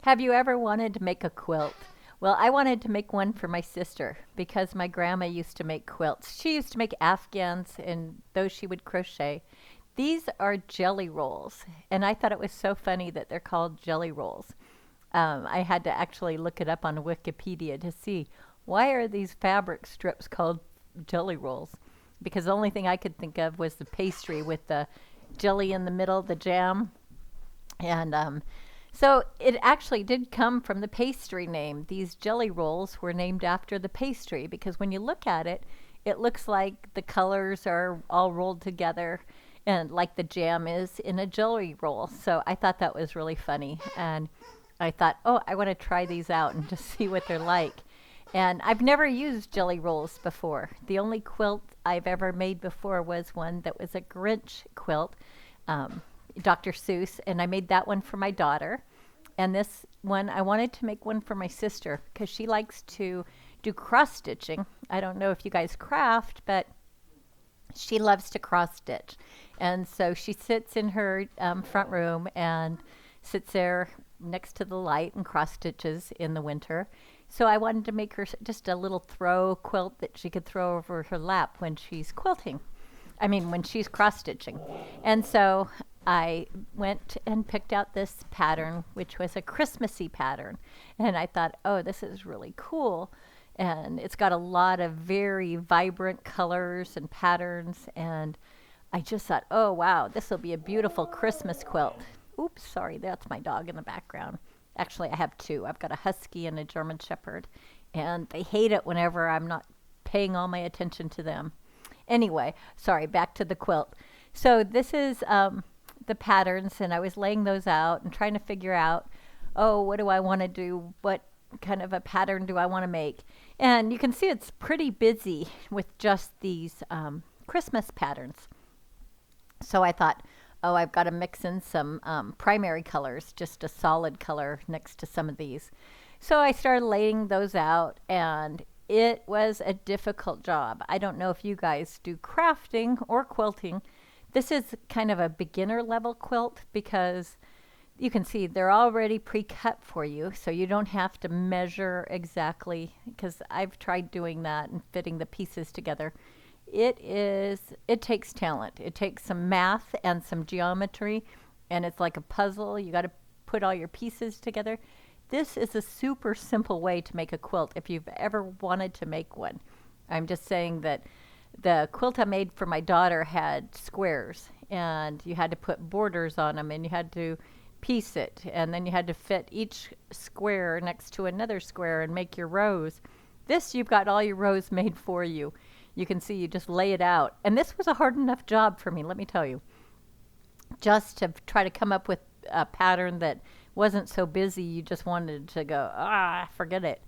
Have you ever wanted to make a quilt? Well, I wanted to make one for my sister because my grandma used to make quilts. She used to make afghans and those she would crochet. These are jelly rolls, and I thought it was so funny that they're called jelly rolls. I had to actually look it up on Wikipedia to see why are these fabric strips called jelly rolls? Because the only thing I could think of was the pastry with the jelly in the middle, the jam, and so it actually did come from the pastry name. These jelly rolls were named after the pastry because when you look at it, it looks like the colors are all rolled together and like the jam is in a jelly roll. So I thought that was really funny. And I thought, oh, I want to try these out and just see what they're like. And I've never used jelly rolls before. The only quilt I've ever made before was one that was a Grinch quilt, um, Dr. Seuss, and I made that one for my daughter. And this one, I wanted to make one for my sister because she likes to do cross stitching. I don't know if you guys craft, but she loves to cross stitch. And so she sits in her front room and sits there next to the light and cross stitches in the winter. So I wanted to make her just a little throw quilt that she could throw over her lap when she's quilting. I mean, when she's cross stitching. And so I went and picked out this pattern, which was a Christmassy pattern. And I thought, oh, this is really cool. And it's got a lot of very vibrant colors and patterns. And I just thought, oh, wow, this will be a beautiful Christmas quilt. Oops, sorry, that's my dog in the background. Actually, I have two. I've got a husky and a German shepherd. And they hate it whenever I'm not paying all my attention to them. Anyway, sorry, back to the quilt. So this is the patterns, and I was laying those out and trying to figure out, oh, what do I want to do? What kind of a pattern do I want to make? And you can see it's pretty busy with just these Christmas patterns. So I thought, oh, I've got to mix in some primary colors, just a solid color next to some of these. So I started laying those out, and it was a difficult job. I don't know if you guys do crafting or quilting. This is kind of a beginner level quilt because you can see they're already pre-cut for you, so you don't have to measure exactly, because I've tried doing that and fitting the pieces together. It takes talent. It takes some math and some geometry, and it's like a puzzle. You got to put all your pieces together. This is a super simple way to make a quilt if you've ever wanted to make one. I'm just saying that the quilt I made for my daughter had squares, and you had to put borders on them, and you had to piece it, and then you had to fit each square next to another square and make your rows. This, you've got all your rows made for you. You can see you just lay it out. And this was a hard enough job for me, let me tell you. Just to try to come up with a pattern that wasn't so busy you just wanted to go, forget it.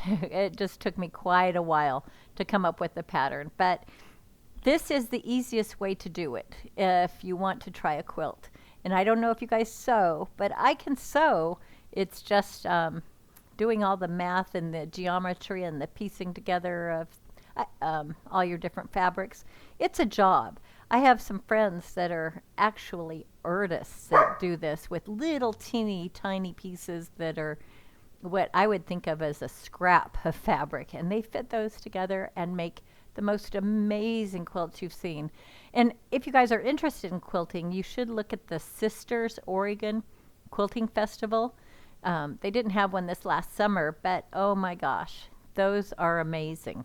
It just took me quite a while to come up with the pattern. But this is the easiest way to do it if you want to try a quilt. And I don't know if you guys sew, but I can sew. It's just doing all the math and the geometry and the piecing together of all your different fabrics. It's a job. I have some friends that are actually artists that do this with little teeny tiny pieces that are what I would think of as a scrap of fabric, and they fit those together and make the most amazing quilts you've seen. And if you guys are interested in quilting, you should look at the Sisters Oregon Quilting Festival. They didn't have one this last summer, but oh my gosh, those are amazing.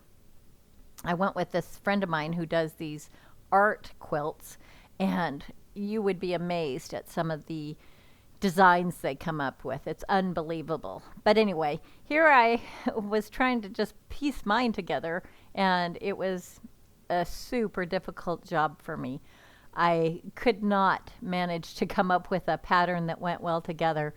I went with this friend of mine who does these art quilts, and you would be amazed at some of the designs they come up with. It's unbelievable. But anyway, here I was trying to just piece mine together, and it was a super difficult job for me. I could not manage to come up with a pattern that went well together.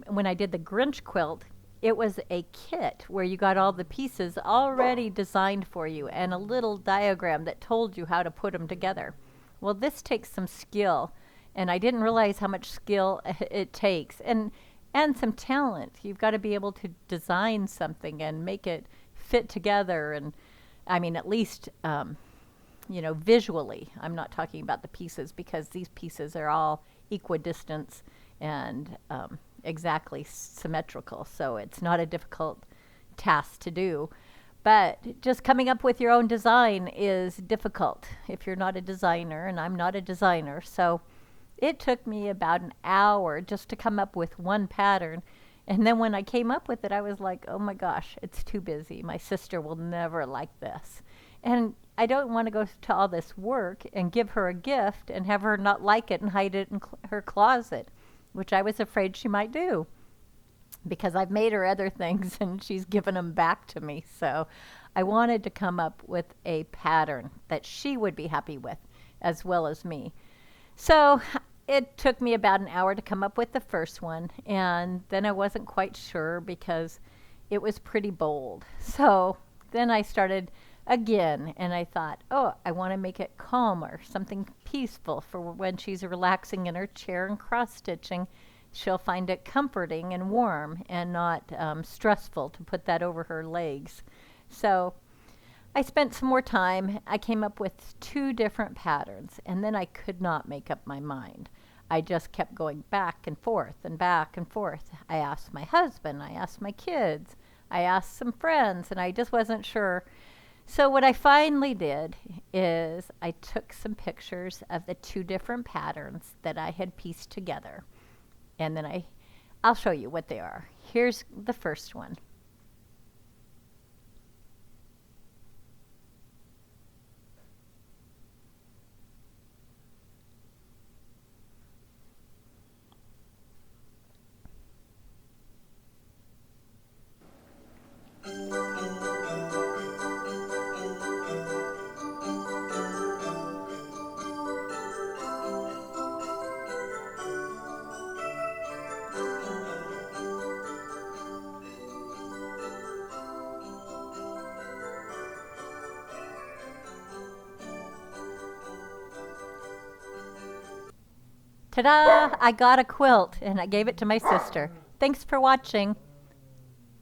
When I did the Grinch quilt, it was a kit where you got all the pieces already designed for you and a little diagram that told you how to put them together. Well, this takes some skill, and I didn't realize how much skill it takes and some talent. You've got to be able to design something and make it fit together, and I mean at least visually. I'm not talking about the pieces because these pieces are all equidistance and exactly symmetrical, so it's not a difficult task to do. But just coming up with your own design is difficult if you're not a designer, and I'm not a designer. So it took me about an hour just to come up with one pattern. And then when I came up with it, I was like, oh my gosh, it's too busy. My sister will never like this. And I don't want to go to all this work and give her a gift and have her not like it and hide it in her closet, which I was afraid she might do because I've made her other things and she's given them back to me. So I wanted to come up with a pattern that she would be happy with as well as me. So it took me about an hour to come up with the first one, and then I wasn't quite sure because it was pretty bold. So then I started again, and I thought, oh, I want to make it calmer, something peaceful for when she's relaxing in her chair and cross-stitching. She'll find it comforting and warm and not stressful to put that over her legs. So I spent some more time. I came up with 2 different patterns, and then I could not make up my mind. I just kept going back and forth and back and forth. I asked my husband, I asked my kids, I asked some friends, and I just wasn't sure. So what I finally did is I took some pictures of the 2 different patterns that I had pieced together. And then I'll show you what they are. Here's the first one. Ta-da! I got a quilt and I gave it to my sister. Thanks for watching.